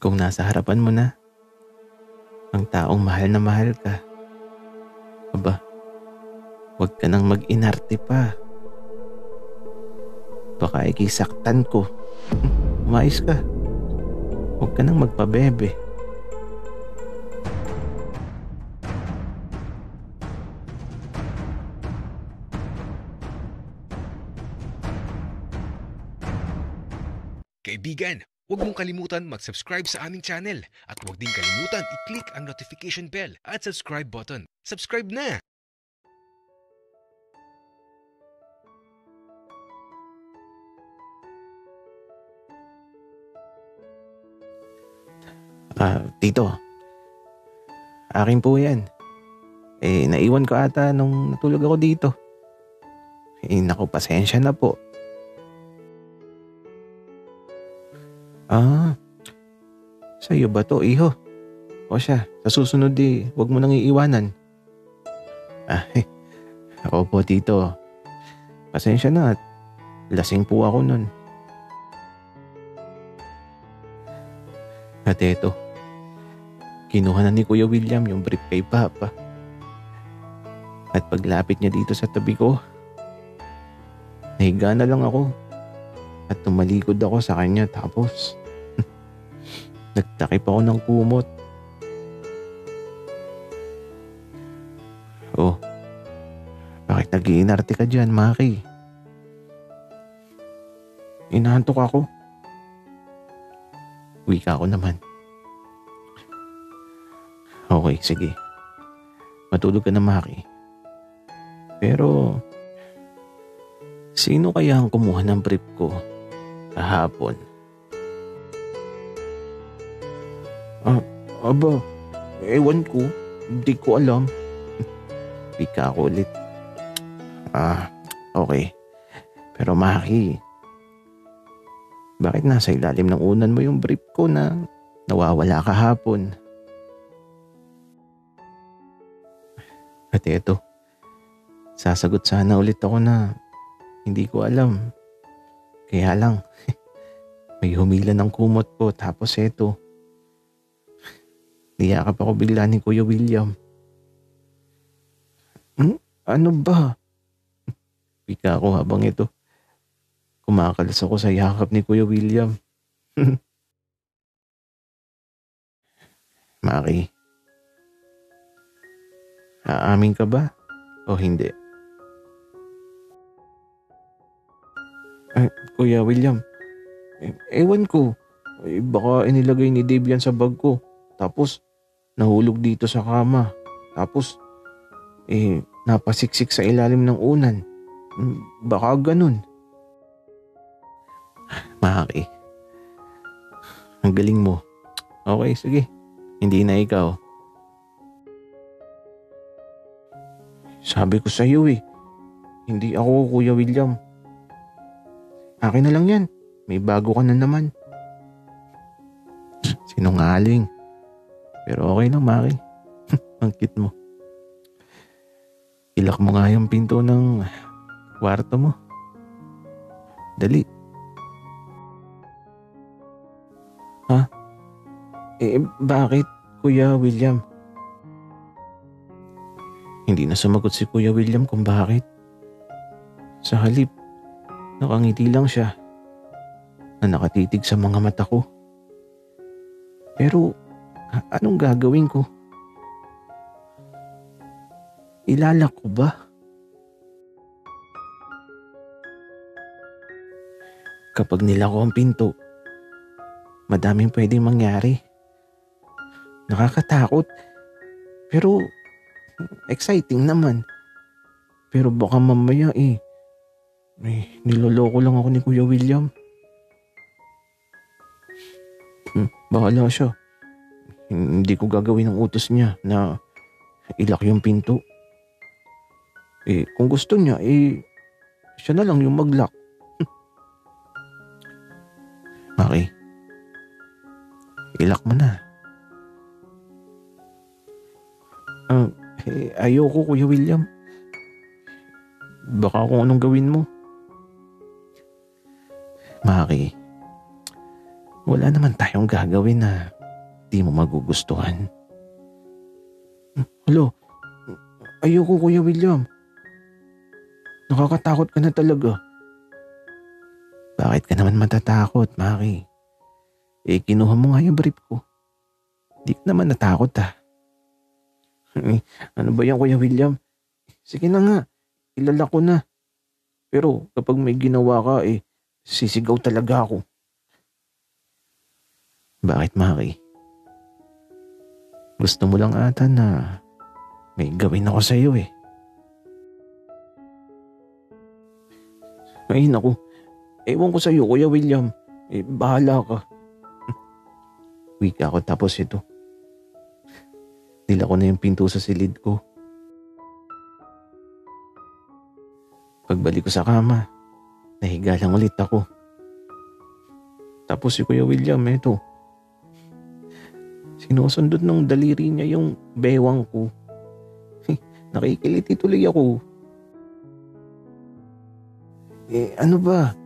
Kung nasa harapan mo na ang taong mahal na mahal ka, aba, huwag ka nang mag-inarte pa. Baka ikisaktan ko. Umayos ka. Huwag ka nang magpabebe. Kaibigan, huwag mong kalimutan mag-subscribe sa aming channel at huwag din kalimutan i-click ang notification bell at subscribe button. Subscribe na! Tito, akin po yan. Naiwan ko ata nung natulog ako dito. Naku, pasensya na po. Sa'yo ba to, iho? O siya, sa susunod huwag mo nang iiwanan. Ako po, tito. Pasensya na at lasing po ako nun. At eto, kinuha na ni Kuya William yung brief kay Papa. At paglapit niya dito sa tabi ko, nahiga na lang ako at tumalikod ako sa kanya tapos nagtakip ako ng kumot. Oh, bakit nag-iinarte ka dyan, Maki? Inaantok ako. Wika ko naman. Okay, sige. Matulog ka na, Maki. Pero, sino kaya ang kumuha ng brief ko kahapon? Aba, ewan ko. Hindi ko alam. Wika ko ulit. Okay. Pero Maki, bakit nasa ilalim ng unan mo yung brief ko na nawawala kahapon? At eto, sasagot sana ulit ako na hindi ko alam. Kaya lang, may humila ng kumot ko tapos eto, niyakap ako bigla ni Kuya William. Ano ba? Wika ko habang ito, kumakalas ako sa yakap ni Kuya William. Maki, aamin ka ba o hindi? Kuya William, ewan ko. Baka inilagay ni Dave yan sa bag ko. Tapos, nahulog dito sa kama. Tapos, napasiksik sa ilalim ng unan. Baka ganun. Maki, ang galing mo. Okay, sige. Hindi na ikaw. Sabi ko sa iyo hindi ako, Kuya William. Akin na lang yan. May bago ka na naman. Sinungaling. Pero okay lang, Maki. Ang cute mo. Ilak mo nga yung pinto ng kwarto mo. Dali. Bakit, Kuya William? Hindi na sumagot si Kuya William kung bakit. Sa halip, nakangiti lang siya na nakatitig sa mga mata ko. Pero, anong gagawin ko? Ilalak ko ba? Kapag nilako ang pinto, madaming pwedeng mangyari. Nakakatakot, pero exciting naman. Pero baka mamaya niloloko lang ako ni Kuya William. Bahala siya. Hindi ko gagawin ang utos niya na ilak yung pinto. Kung gusto niya, siya na lang yung mag-lock. Okay. Ilak mo na. Ayoko, Kuya William. Baka kung anong gawin mo. Maki, wala naman tayong gagawin na di mo magugustuhan. Hello, ayoko Kuya William. Nakakatakot ka na talaga. Bakit ka naman matatakot, Maki? Kinuha mo nga yung brief ko. Di ka naman natakot Ano ba yan Kuya William? Sige na nga, kilala ko na. Pero kapag may ginawa ka sisigaw talaga ako. Bakit Maki? Gusto mo lang ata na may gawin ako sa iyo Ay naku, ewan ko sa iyo Kuya William. Bahala ka. Wika ako tapos ito. Nila ko na yung pinto sa silid ko. Pagbalik ko sa kama, nahiga lang ulit ako. Tapos si Kuya William, sinusundot ng daliri niya yung bewang ko. Nakikiliti tuloy ako. Ano ba?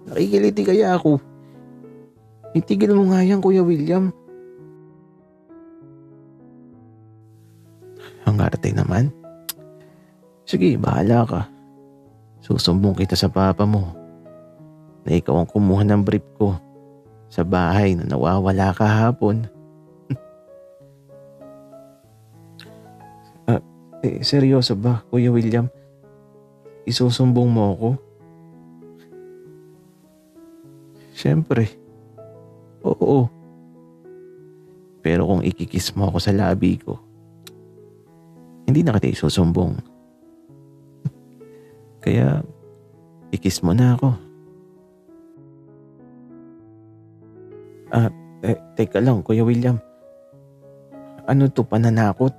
Nakikiliti kaya ako? Itigil mo nga yan, Kuya William. Ang arte naman. Sige, bahala ka. Susumbong kita sa papa mo na ikaw ang kumuha ng brief ko sa bahay na nawawala kahapon. Seryoso ba, Kuya William? Isusumbong mo ako? Siyempre. Oo. Pero kung ikikiss mo ako sa labi ko, hindi na kita isusumbong. Kaya, ikiss mo na ako. Teka lang, Kuya William. Ano to, pananakot?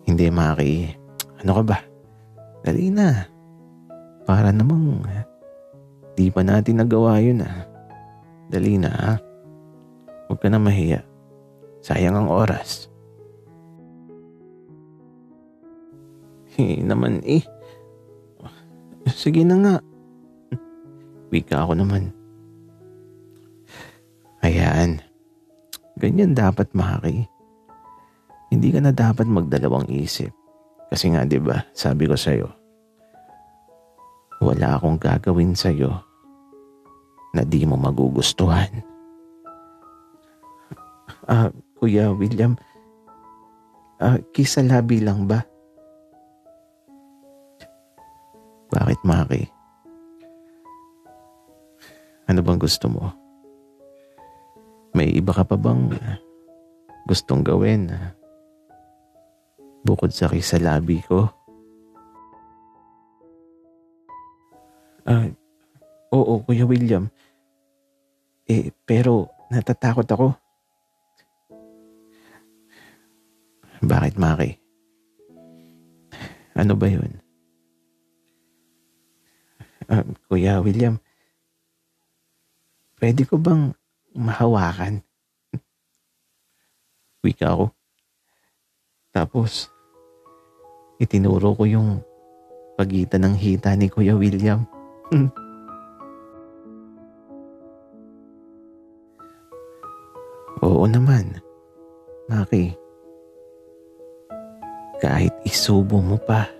Hindi, Maki. Ano ka ba? Dali na. Para namang di pa natin nagawa yun Dali na Huwag ka na mahiya. Sayang ang oras. Naman Sige na nga. Wika ako naman. Ayan. Ganyan dapat, Maki. Hindi ka na dapat magdalawang isip. Kasi nga, di ba, sabi ko sa'yo, wala akong gagawin sa'yo na di mo magugustuhan. Kuya William, kiss sa labi lang ba? Bakit, Maki? Ano bang gusto mo? May iba ka pa bang gustong gawin bukod sa kiss sa labi ko? Oo, Kuya William. Pero natatakot ako. Bakit, Maki? Ano ba yun? Kuya William, pwede ko bang mahawakan? Wika ako. Tapos, itinuro ko yung pagitan ng hita ni Kuya William. Oo naman, Maki. Kahit isubo mo pa,